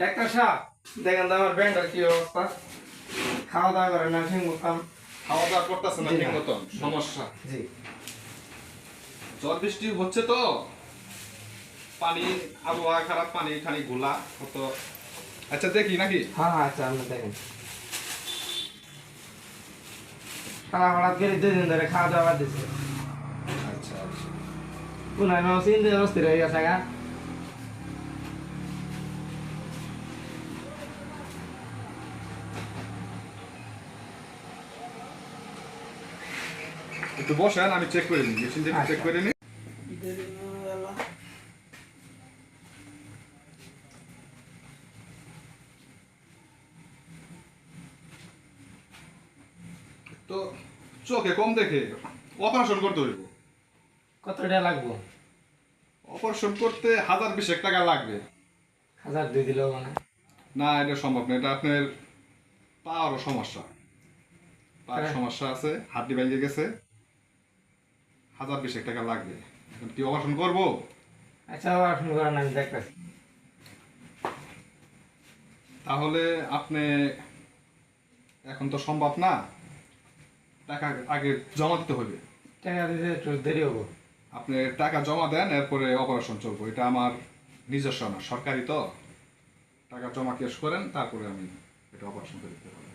Doctor সাহেব দেখেন তো আমার ব্যান্ডের কি অবস্থা, খাওয়া দাওয়া করে না ঠিক মতন। খাওয়া দাওয়া করতেছে না জি ঠিক না। মতন, সমস্যা। জি ঝড় বৃষ্টি হচ্ছে তো, পানি, আবহাওয়া খারাপ, পানি ঠানি ঘোলা হতো। আচ্ছা দেখি নাকি? হ্যাঁ হ্যাঁ, আচ্ছা আপনি দেখেন। খাওয়া হঠাৎ করে 2 দিন ধরে খাওয়া দাওয়া বাদ দিচ্ছে। আচ্ছা আচ্ছা। পুনঃ চিন্তা অস্থির হয়ে গেছে গা। একটু বসেন, আমি চেক করে নিই, মেশিন থেকে চেক আচ্ছা। করে নিই। তো চোখে কম দেখে অপারেশন করতে হইব। কত টাকা লাগবো? অপারেশন করতে 1020 টাকা লাগবে। 1002 দিলেও মানে? না, এটা সম্ভব না, এটা আপনার পাওয়ারও সমস্যা, পাওয়ার হ্যাঁ। সমস্যা আছে, হাড্ডি ভেঙে গেছে। 1020 টাকা লাগবে। এখন কি অপারেশন করবো? আচ্ছা অপারেশন করেন, আমি দেখতেছি। তাহলে আপনি, এখন তো সম্ভব না, টাকা আগে জমা দিতে হবে। টাকা দিতে একটু দেরি হবো। আপনি টাকা জমা দেন, এরপরে অপারেশন চলবো। এটা আমার নিজস্ব না, সরকারি তো। টাকা জমা ক্যাশ করেন, তারপরে আমি এটা অপারেশন করে দিতে পারবো।